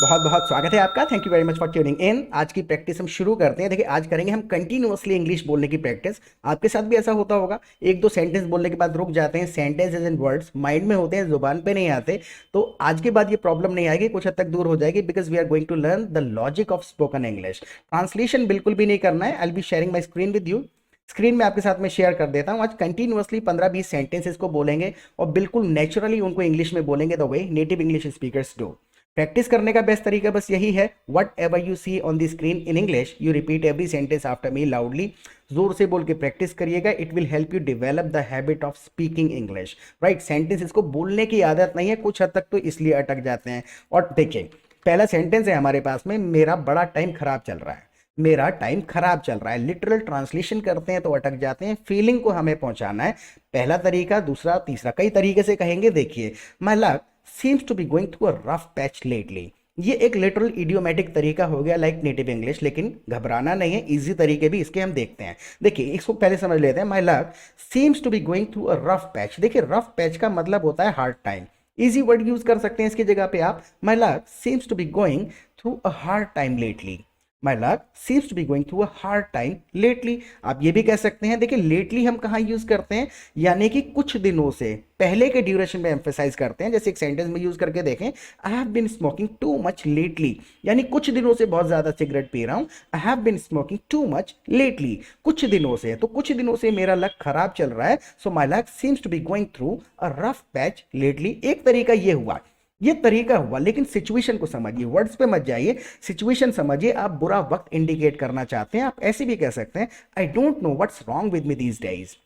बहुत बहुत स्वागत है आपका। Thank you very much for tuning in. आज की प्रैक्टिस हम शुरू करते हैं। देखिए, आज करेंगे हम कंटिन्यूअसली इंग्लिश बोलने की प्रैक्टिस। आपके साथ भी ऐसा होता होगा, एक दो सेंटेंस बोलने के बाद रुक जाते हैं, सेंटेंसेस एंड वर्ड्स माइंड में होते हैं, जुबान पे नहीं आते। तो आज के बाद ये प्रॉब्लम नहीं आएगी, कुछ हद तक दूर हो जाएगी, because we are going to learn the logic of spoken English. Translation बिल्कुल भी नहीं करना है। I will be sharing my screen with you. Screen में आपके साथ में शेयर कर देता हूँ। आज कंटिन्यूअसली 15-20 सेंटेंसेस को बोलेंगे और बिल्कुल नेचुरली उनको इंग्लिश में बोलेंगे, the way native English speakers do. Practice करने का बेस्ट तरीका बस यही है, whatever you see on the screen in English you repeat every sentence after me loudly. जोर से बोल के प्रैक्टिस करिएगा। It will help you develop the habit of speaking English. Right, sentence इसको बोलने की आदत नहीं है, कुछ हद तक तो इसलिए अटक जाते हैं। और देखिए, पहला सेंटेंस है हमारे पास में, मेरा बड़ा टाइम खराब चल रहा है। मेरा टाइम खराब चल रहा है, लिटरल ट्रांसलेशन करते हैं तो अटक जाते हैं। फीलिंग को हमें पहुंचाना है। पहला तरीका, दूसरा, तीसरा, कई तरीके से कहेंगे। देखिए, my luck seems to be going through a rough patch lately। ये एक लिटरल इडियोमेटिक तरीका हो गया, लाइक नेटिव इंग्लिश, लेकिन घबराना नहीं है, इजी तरीके भी इसके हम देखते हैं। देखिए, इसको पहले समझ लेते हैं। My luck seems to be going through a rough patch. देखिए, रफ पैच का मतलब होता है hard time. Easy word use कर सकते हैं इसकी जगह पे आप। My luck seems to be going through a hard time lately. My luck seems to be going through a hard time lately. आप ये भी कह सकते हैं। देखिए, लेटली हम कहाँ यूज करते हैं, यानी कि कुछ दिनों से, पहले के ड्यूरेशन में एम्फेसाइज करते हैं। जैसे एक सेंटेंस में यूज करके देखें, I have been smoking too much lately, यानी कुछ दिनों से बहुत ज्यादा सिगरेट पी रहा हूं। I have been smoking too much lately, कुछ दिनों से, तो कुछ दिनों से मेरा लक खराब चल रहा है। So my luck seems to be going through a rough patch lately. एक तरीका ये हुआ, ये तरीका हुआ, लेकिन सिचुएशन को समझिए, वर्ड्स पे मत जाइए, सिचुएशन समझिए। आप बुरा वक्त इंडिकेट करना चाहते हैं, आप ऐसे भी कह सकते हैं, आई don't know what's wrong with me these days.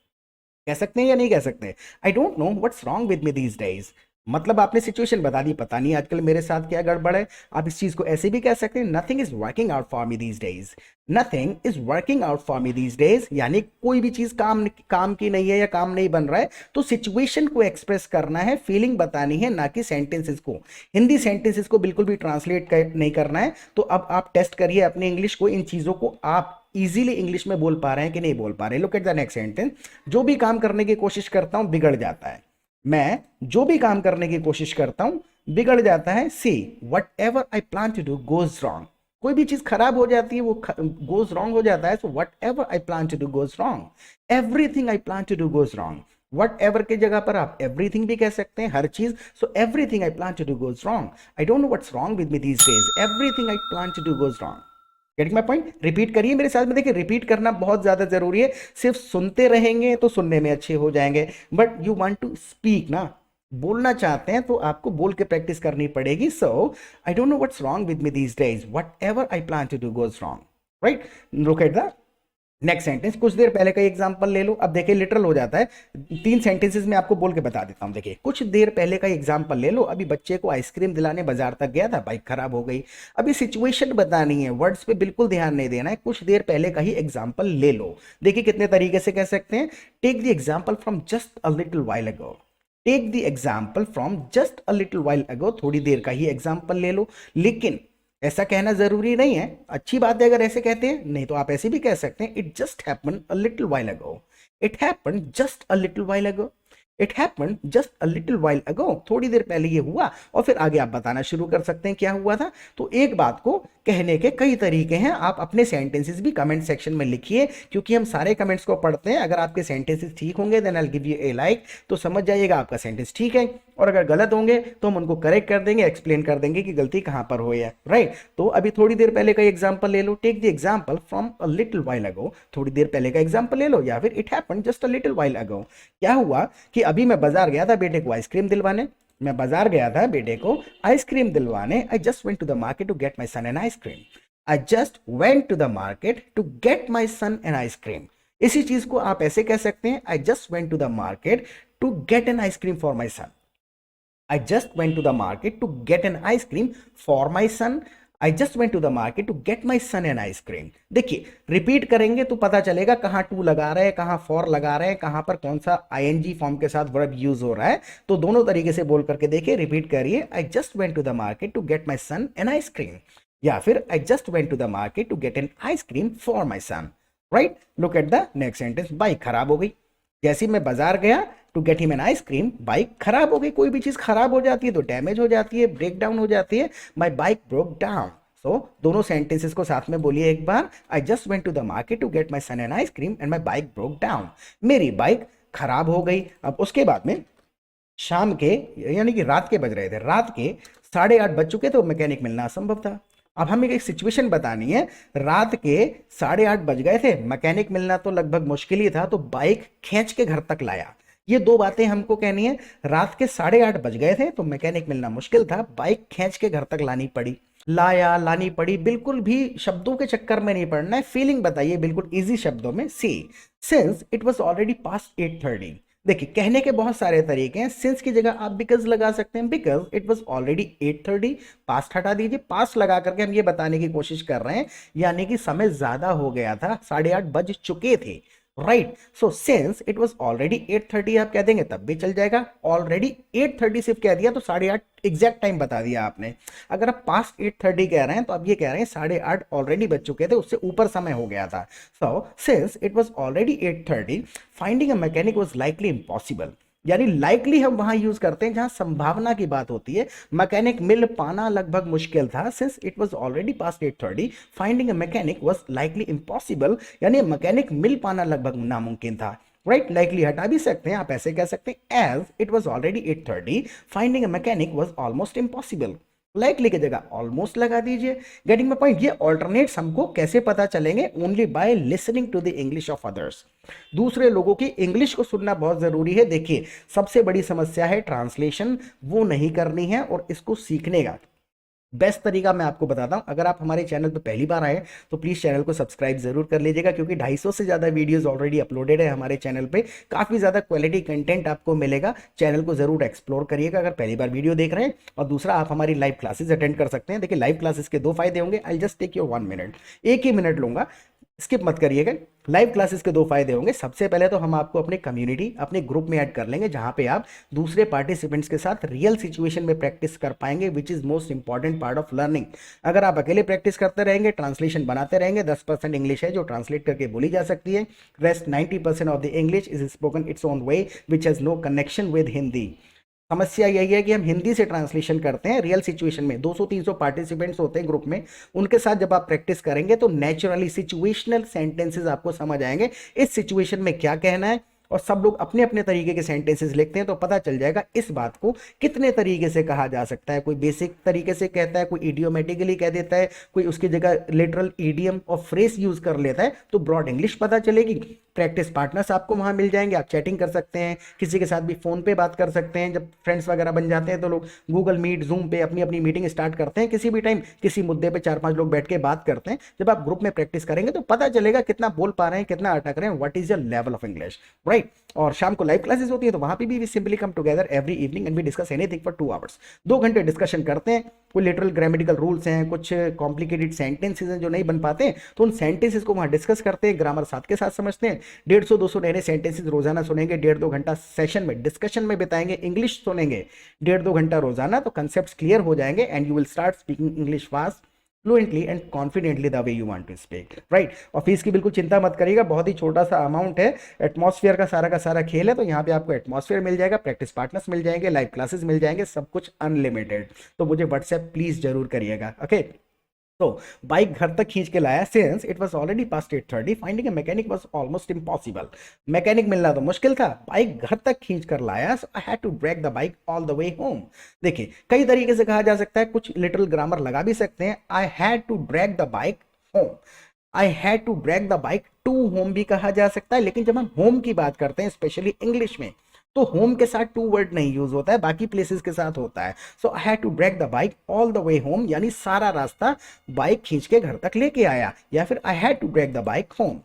कह सकते हैं या नहीं कह सकते, आई don't know what's wrong with me these days. मतलब आपने सिचुएशन बता दी, पता नहीं आजकल मेरे साथ क्या गड़बड़ है। आप इस चीज को ऐसे भी कह सकते हैं, nothing is working out for me these days. Nothing is working out for me these days, यानी कोई भी चीज काम काम की नहीं है या काम नहीं बन रहा है। तो सिचुएशन को एक्सप्रेस करना है, फीलिंग बतानी है, ना कि सेंटेंसेस को। हिंदी सेंटेंसेस को बिल्कुल भी ट्रांसलेट नहीं करना है। तो अब आप टेस्ट करिए अपनी इंग्लिश को, इन चीजों को आप इजीली इंग्लिश में बोल पा रहे हैं कि नहीं बोल पा रहे। Look at the next sentence. जो भी काम करने की कोशिश करता हूं बिगड़ जाता है। मैं जो भी काम करने की कोशिश करता हूं बिगड़ जाता है। See whatever I plan to do goes wrong. कोई भी चीज खराब हो जाती है, वो गोज रॉन्ग हो जाता है। So whatever I plan to do goes wrong. Everything I plan to do goes wrong. Whatever की जगह पर आप एवरीथिंग भी कह सकते हैं, हर चीज। So everything I plan to do goes wrong. I don't know what's wrong with me these days. Everything I plan to do goes wrong. Getting my point. Repeat करिए मेरे साथ में। देखिए, रिपीट करना बहुत ज्यादा जरूरी है। सिर्फ सुनते रहेंगे तो सुनने में अच्छे हो जाएंगे, but you want to speak ना, बोलना चाहते हैं तो आपको बोल के प्रैक्टिस करनी पड़ेगी। So I don't know what's wrong with me these days, whatever I plan to do goes wrong. Right, look at the next sentence. कुछ देर पहले का एग्जांपल ले लो। अब देखिए, लिटरल हो जाता है। 3 सेंटेंसेस में आपको बोल के बता देता हूं। देखिए, कुछ देर पहले का एग्जांपल ले लो। अभी बच्चे को आइसक्रीम दिलाने बाजार तक गया था, बाइक खराब हो गई। अभी सिचुएशन बतानी है, वर्ड्स पे बिल्कुल ध्यान नहीं देना है। कुछ देर पहले का ही एग्जाम्पल ले लो। देखिए, कितने तरीके से कह सकते हैं। Take the example from just a little while ago. Take the example from just a little while ago, थोड़ी देर का ही एग्जाम्पल ले लो। लेकिन ऐसा कहना जरूरी नहीं है, अच्छी बात है अगर ऐसे कहते हैं, नहीं तो आप ऐसे भी कह सकते हैं, it just happen a little while ago. It happen just a little while ago. It happen just a little while ago, थोड़ी देर पहले ये हुआ। और फिर आगे आप बताना शुरू कर सकते हैं क्या हुआ था। तो एक बात को कहने के कई तरीके हैं। आप अपने सेंटेंसेस भी कमेंट सेक्शन में लिखिए, क्योंकि हम सारे कमेंट्स को पढ़ते हैं। अगर आपके सेंटेंसेस ठीक होंगे then I will give you a like, तो समझ जाइएगा आपका सेंटेंस ठीक है। और अगर गलत होंगे तो हम उनको करेक्ट कर देंगे, एक्सप्लेन कर देंगे कि गलती कहां पर हुई है। राइट, तो अभी थोड़ी देर पहले का एग्जांपल ले लो। Take the example from a little while ago, थोड़ी देर पहले का एग्जांपल ले लो। या फिर it happened just a little while ago. क्या हुआ कि अभी मैं बाजार गया था बेटे को आइसक्रीम दिलवाने। मैं बाजार गया था बेटे को आइसक्रीम दिलवाने। I just went to the market to get my son an ice cream. I just went to the market to get my son an ice cream. इसी चीज को आप ऐसे कह सकते हैं, I just went to the market to get an ice cream for my son. I just went to the market to get an ice cream for my son. I just went to the market to get my son an ice cream. देखिए, repeat करेंगे तो पता चलेगा कहाँ to लगा रहे हैं, कहाँ फॉर लगा रहे हैं, कहाँ पर कौन सा आईएनजी फॉर्म के साथ वर्ब यूज हो रहा है। तो दोनों तरीके से बोल करके देखिए, रिपीट करिए। I just went to the market to get my son an ice cream, या फिर I just went to the market to get an ice cream for my son. Right? Look at the next sentence. Bike खराब हो गई। जैसे ही मैं बाजार गया to get him an ice cream, bike खराब हो गई। कोई भी चीज खराब हो जाती है तो डैमेज हो जाती है, ब्रेक डाउन हो जाती है। My bike broke down. So दोनों सेंटेंसेस को साथ में बोलिए एक बार। I just went to the market to get my son an ice cream and my bike broke down. मेरी बाइक खराब हो गई। अब उसके बाद में शाम के, यानी कि रात के बज रहे थे, रात के 8:30 बज चुके थे, मैकेनिक मिलना असंभव था। अब हमें एक सिचुएशन बतानी है, रात के 8:30 बज गए थे, मैकेनिक मिलना तो लगभग मुश्किल ही था, तो बाइक खींच के घर तक लाया। ये दो बातें हमको कहनी है। रात के 8:30 बज गए थे तो मैकेनिक मिलना मुश्किल था, बाइक खींच के घर तक लानी पड़ी। लाया, लानी पड़ी, बिल्कुल भी शब्दों के चक्कर में नहीं पड़ना है, फीलिंग बताइए बिल्कुल इजी शब्दों में। See since it was already past 8:30। देखिए कहने के बहुत सारे तरीके हैं। सिंस की जगह आप बिकॉज लगा सकते हैं, because it was already 8:30। Past हटा दीजिए, पास्ट लगा करके हम ये बताने की कोशिश कर रहे हैं यानी कि समय ज्यादा हो गया था, 8:30 बज चुके थे। Right, so since it was already 8:30 आप कह देंगे तब भी चल जाएगा। ऑलरेडी 8:30 सिर्फ कह दिया तो 8:30 एग्जैक्ट टाइम बता दिया आपने। अगर आप पास्ट 8:30 कह रहे हैं तो आप ये कह रहे हैं 8:30 ऑलरेडी बज चुके थे, उससे ऊपर समय हो गया था। So since it was already 8:30 finding a mechanic was likely impossible. यानी लाइकली हम वहां यूज करते हैं जहां संभावना की बात होती है। मैकेनिक मिल पाना लगभग मुश्किल था, since it was already past 8:30 finding a mechanic was likely impossible, यानी मैकेनिक मिल पाना लगभग नामुमकिन था। राइट, लाइकली हटा भी सकते हैं, आप ऐसे कह सकते हैं as it was already 8:30 finding a mechanic was almost impossible. Likely की जगह ऑलमोस्ट लगा दीजिए। Getting my point. ये ऑल्टरनेट्स हमको कैसे पता चलेंगे? Only by listening to the English of others. दूसरे लोगों की इंग्लिश को सुनना बहुत जरूरी है। देखिए सबसे बड़ी समस्या है ट्रांसलेशन, वो नहीं करनी है और इसको सीखने का बेस्ट तरीका मैं आपको बताता हूं। अगर आप हमारे चैनल पर पहली बार आए तो प्लीज चैनल को सब्सक्राइब जरूर कर लीजिएगा, क्योंकि 250 से ज्यादा वीडियोस ऑलरेडी अपलोडेड है हमारे चैनल पे। काफी ज्यादा क्वालिटी कंटेंट आपको मिलेगा, चैनल को जरूर एक्सप्लोर करिएगा अगर पहली बार वीडियो देख रहे हैं। और दूसरा, आप हमारी लाइव क्लासेस अटेंड कर सकते हैं। देखिए लाइव क्लासेस के दो फायदे होंगे। I just take your 1 minute, एक ही मिनट लूंगा, स्किप मत करिएगा। लाइव क्लासेस के दो फायदे होंगे। सबसे पहले तो हम आपको अपने कम्युनिटी, अपने ग्रुप में ऐड कर लेंगे, जहां पे आप दूसरे पार्टिसिपेंट्स के साथ रियल सिचुएशन में प्रैक्टिस कर पाएंगे, which is most important part of learning. अगर आप अकेले प्रैक्टिस करते रहेंगे, ट्रांसलेशन बनाते रहेंगे, 10% इंग्लिश है जो ट्रांसलेट करके बोली जा सकती है। Rest 90% of the English is spoken its own way which has no connection with Hindi. समस्या यही है कि हम हिंदी से ट्रांसलेशन करते हैं रियल सिचुएशन में। 200-300 पार्टिसिपेंट्स होते हैं ग्रुप में, उनके साथ जब आप प्रैक्टिस करेंगे तो नेचुरली सिचुएशनल सेंटेंसेस आपको समझ आएंगे, इस सिचुएशन में क्या कहना है। और सब लोग अपने अपने तरीके के सेंटेंसेस लिखते हैं, तो पता चल जाएगा इस बात को कितने तरीके से कहा जा सकता है। कोई बेसिक तरीके से कहता है, कोई इडियोमेटिकली कह देता है, कोई उसकी जगह लिटरल इडियम और फ्रेज यूज कर लेता है, तो ब्रॉड इंग्लिश पता चलेगी। प्रैक्टिस पार्टनर्स आपको वहां मिल जाएंगे, आप चैटिंग कर सकते हैं, किसी के साथ भी फोन पे बात कर सकते हैं। जब फ्रेंड्स वगैरह बन जाते हैं तो लोग गूगल मीट, जूम पे अपनी अपनी मीटिंग स्टार्ट करते हैं, किसी भी टाइम किसी मुद्दे पे 4-5 लोग बैठ के बात करते हैं। जब आप ग्रुप में प्रैक्टिस करेंगे तो पता चलेगा कितना बोल पा रहे हैं, कितना अटक रहे हैं, what is your level of English. Right, और शाम को लाइव क्लासेस होती है तो वहां पे भी we simply come together every evening and we discuss anything for 2 hours. 2 घंटे डिस्कशन करते हैं। कोई लिटरल ग्रामेटिकल रूल्स हैं, कुछ कॉम्प्लिकेटेड सेंटेंसेस हैं जो नहीं बन पाते हैं, तो उन सेंटेंसेस को वहां डिस्कस करते हैं, ग्रामर साथ के साथ समझते हैं। 150-200 नए नए सेंटेंसेस रोजाना सुनेंगे, 1.5-2 घंटा सेशन में डिस्कशन में बिताएंगे, इंग्लिश सुनेंगे 1.5-2 घंटा रोजाना, तो कंसेप्ट क्लियर हो जाएंगे and you will start speaking English fast, fluently and confidently the way you want to speak. Right, और फीस की बिल्कुल चिंता मत करिएगा, बहुत ही छोटा सा अमाउंट है। एटमॉस्फेयर का सारा खेल है, तो यहाँ पे आपको एटमॉस्फेयर मिल जाएगा, प्रैक्टिस पार्टनर्स मिल जाएंगे, लाइव क्लासेस मिल जाएंगे, सब कुछ अनलिमिटेड। तो मुझे व्हाट्सएप प्लीज जरूर करिएगा। ओके, तो बाइक घर तक खींच के लाया, since it was already past 8:30 finding a mechanic was almost impossible. Mechanic मिलना तो मुश्किल था, बाइक घर तक खींच कर लाया, so I had to drag the bike all the way home. देखिए कई तरीके से कहा जा सकता है, कुछ लिटिल ग्रामर लगा भी सकते हैं। I had to drag the bike home, I had to drag the bike to home भी कहा जा सकता है। लेकिन जब हम होम की बात करते हैं स्पेशली इंग्लिश में, तो होम के साथ टू वर्ड नहीं यूज होता है, बाकी प्लेसेस के साथ होता है। So I had to drag the bike all the way home, यानी सारा रास्ता बाइक खींच के घर तक लेके आया। या फिर I had to drag the bike home,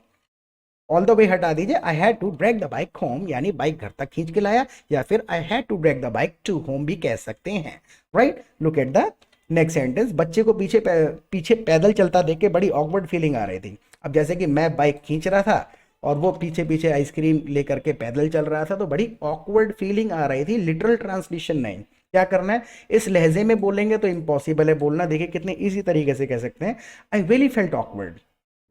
all the way हटा दीजिए, I had to drag the bike home यानी बाइक घर तक खींच के लाया, या फिर I had to drag the bike to home भी कह सकते हैं। Right, look at the next sentence. बच्चे को पीछे पैदल चलता देख के बड़ी ऑकवर्ड फीलिंग आ रही थी। अब जैसे कि मैं बाइक खींच रहा था और वो पीछे पीछे आइसक्रीम लेकर के पैदल चल रहा था, तो बड़ी ऑकवर्ड फीलिंग आ रही थी। लिटरल ट्रांसलेशन नहीं, क्या करना है, इस लहजे में बोलेंगे तो इम्पॉसिबल है बोलना। देखिए कितने इजी तरीके से कह सकते हैं, आई रियली फेल्ट ऑकवर्ड,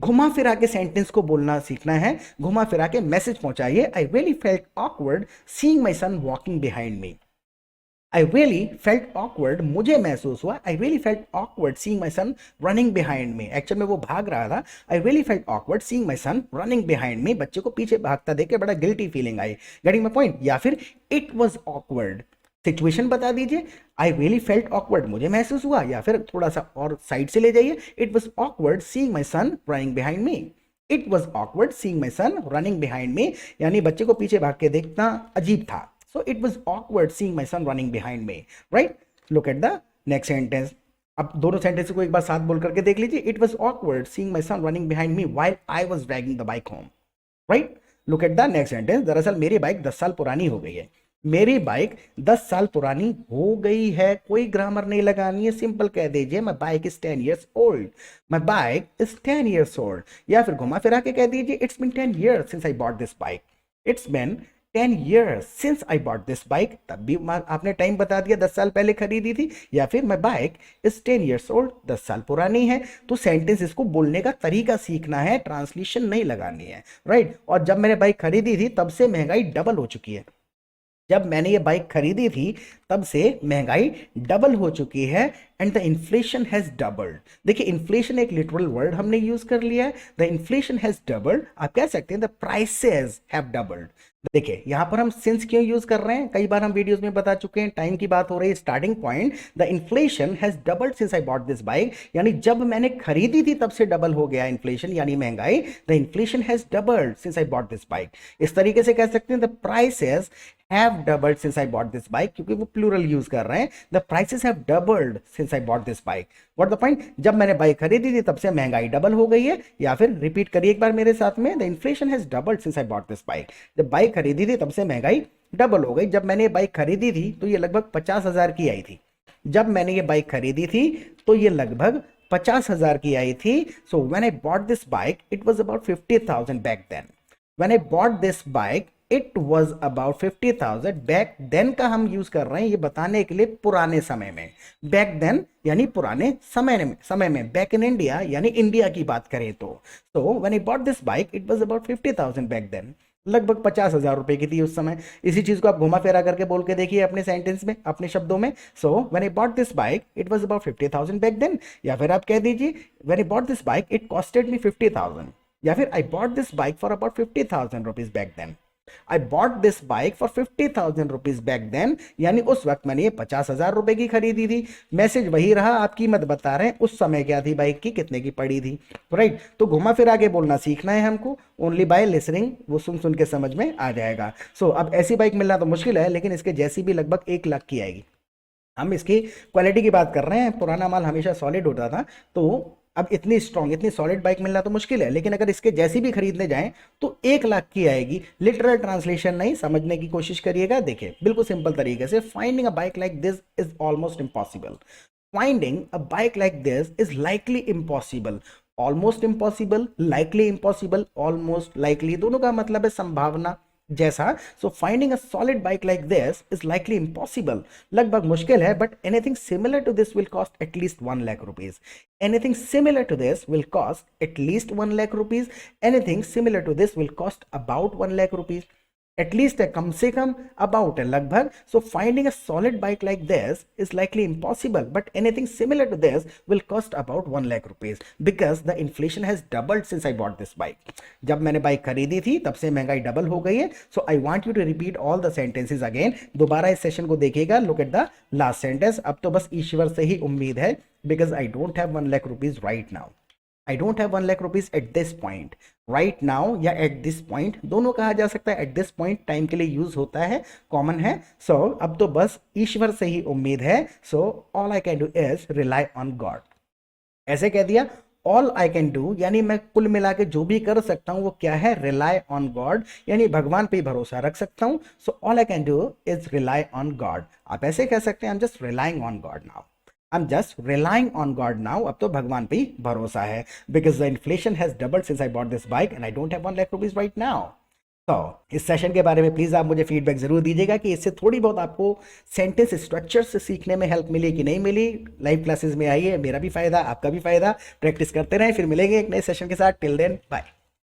घुमा फिरा के सेंटेंस को बोलना सीखना है, घुमा फिरा के मैसेज पहुंचाइए। I really felt awkward seeing my son walking behind me. I really felt awkward, मुझे महसूस हुआ, I really felt awkward seeing my son running behind me. Actual में वो भाग रहा था। I really felt awkward seeing my son running behind me, बच्चे को पीछे भागता देख के बड़ा गिल्टी फीलिंग आई। Getting my point? या फिर इट वॉज ऑकवर्ड, सिचुएशन बता दीजिए। आई रियली फेल्ट ऑकवर्ड, मुझे महसूस हुआ, या फिर थोड़ा सा और साइड से ले जाइए, it was awkward seeing my son running behind me. It was awkward seeing my son running behind me, यानी बच्चे को पीछे भाग के देखना अजीब था। So it was awkward seeing my son running behind me, right? Look at the next sentence. अब दोनों सेंटेंस को एक बार साथ बोल करके देख लीजिए। It was awkward seeing my son running behind me while I was dragging the bike home, right? Look at the next sentence. दरअसल मेरी बाइक 10 साल पुरानी हो गई है। मेरी बाइक 10 साल पुरानी हो गई है, कोई ग्रामर नहीं लगानी है, सिंपल कह दीजिए my bike is 10 years old, my bike is 10 years old। या फिर घुमा फिरा के कह दीजिए it's been 10 years since I bought this bike, it's been 10 years since I bought this bike। तब भी आपने टाइम बता दिया, 10 साल पहले खरीदी थी। या फिर my bike is 10 years old, 10 साल पुरानी है। तो सेंटेंस इसको बोलने का तरीका सीखना है, ट्रांसलेशन नहीं लगानी है, राइट? और जब मैंने बाइक खरीदी थी तब से महंगाई डबल हो चुकी है। जब मैंने ये बाइक खरीदी थी तब से महंगाई डबल हो चुकी है, and the inflation has doubled. देखिए इन्फ्लेशन एक लिटरल वर्ड हमने यूज कर लिया है। द इन्फ्लेशन हैज डबल्ड, आप कह सकते हैं द प्राइसेस हैव डबल्ड। देखिए यहां पर हम सिंस क्यों यूज कर रहे हैं, कई बार हम वीडियोस में बता चुके हैं, टाइम की बात हो रही है। Starting point, the inflation has doubled since I bought this bike, यानी जब मैंने खरीदी थी तब से डबल हो गया इन्फ्लेशन, यानी महंगाई। The inflation has doubled since I bought this bike. इस तरीके से कह सकते हैं the prices have doubled since I bought this bike, क्योंकि वो प्लूरल यूज कर रहे हैं। The prices have doubled since I bought this bike. What the point? जब मैंने बाइक खरीदी थी तब से महंगाई डबल हो गई है। या फिर रिपीट करिए एक बार मेरे साथ में, the inflation has doubled since I bought this bike. जब बाइक खरीदी थी तब से महंगाई डबल हो गई। जब मैंने बाइक खरीदी थी तो ये लगभग 50,000 की आई थी। जब मैंने ये बाइक खरीदी थी तो ये लगभग 50,000 की आई थी। So when I bought this bike, it was about 50,000 back then. When I bought this bike, it was about 50,000 back then का हम यूज कर रहे हैं ये बताने के लिए पुराने समय में। बैक देन यानी पुराने समय में बैक इन इंडिया यानी इंडिया की बात करें तो when I bought this bike it was about 50,000 back then, लगभग 50,000 रुपए की थी उस समय। इसी चीज को आप घुमा फेरा करके बोल के देखिए अपने सेंटेंस में, अपने शब्दों में। So when I bought this bike it was about 50,000 back then. या फिर आप कह दीजिए when I bought this bike it costed me 50,000। या फिर I bought this bike for about 50,000 rupees back then. I bought this bike for 50,000 rupees back then, यानी उस वक्त मैंने ये 50,000 रुपए की खरीदी थी। मैसेज वही रहा, आप कीमत बता रहे हैं उस समय क्या थी बाइक की, कितने की पड़ी थी, राइट? तो घुमा फिरा के बोलना सीखना है हमको, ओनली बाय लिसनिंग, वो सुन सुन के समझ में आ जाएगा। सो अब ऐसी बाइक मिलना तो मुश्किल है, लेकिन इसके जैसी भी लगभग 1 लाख की आएगी। हम इसकी क्वालिटी की बात कर रहे हैं, पुराना माल हमेशा सॉलिड होता था, तो अब इतनी स्ट्रॉन्ग इतनी सॉलिड बाइक मिलना तो मुश्किल है, लेकिन अगर इसके जैसी भी खरीदने जाएं तो 1 लाख की आएगी। लिटरल ट्रांसलेशन नहीं, समझने की कोशिश करिएगा। देखिए बिल्कुल सिंपल तरीके से, finding a bike like this is almost impossible. Finding a bike like this is likely impossible. Almost impossible, likely impossible, almost likely, दोनों का मतलब है संभावना जैसा। So finding a solid bike like this is likely impossible, लगभग मुश्किल है, but anything similar to this will cost at least 1 lakh rupees. Anything similar to this will cost at least 1 lakh rupees. Anything similar to this will cost about 1 lakh rupees. At least है कम से कम, about है लगभग। So finding a solid bike like this is likely impossible, but anything similar to this will cost about 1 lakh rupees, because the inflation has doubled since I bought this bike. जब मैंने bike खरीदी थी तब से महंगाई double हो गई है। So I want you to repeat all the sentences again. दोबारा इस सेशन को देखिएगा। Look at the last sentence. अब तो बस ईश्वर से ही उम्मीद है, because I don't have 1 lakh rupees right now. I don't have 1 lakh rupees at this point, right now या एट दिस पॉइंट, दोनों कहा जा सकता है। एट दिस पॉइंट टाइम के लिए यूज होता है, कॉमन है। सो अब तो बस ईश्वर से ही उम्मीद है। So all I can do is rely on God. ऐसे कह दिया, ऑल आई कैन डू यानी मैं कुल मिला के जो भी कर सकता हूं वो क्या है, रिलाई ऑन गॉड, यानी भगवान पे भरोसा रख सकता हूं। So all I can do is rely on God. आप ऐसे कह सकते हैं, I am just relying on God now. I am just relying on God now. अब तो भगवान पे ही भरोसा है, because the inflation has doubled since I bought this bike and I don't have 1 lakh rupees right now. तो इस session के बारे में प्लीज़ आप मुझे फीडबैक ज़रूर दीजिएगा कि इससे थोड़ी बहुत आपको सेंटेंस स्ट्रक्चर से सीखने में हेल्प मिली कि नहीं मिली। लाइव क्लासेस में आइए, मेरा भी फ़ायदा, आपका भी फ़ायदा। प्रैक्टिस करते रहें, फिर मिलेंगे एक नए सेशन के साथ। Till then bye.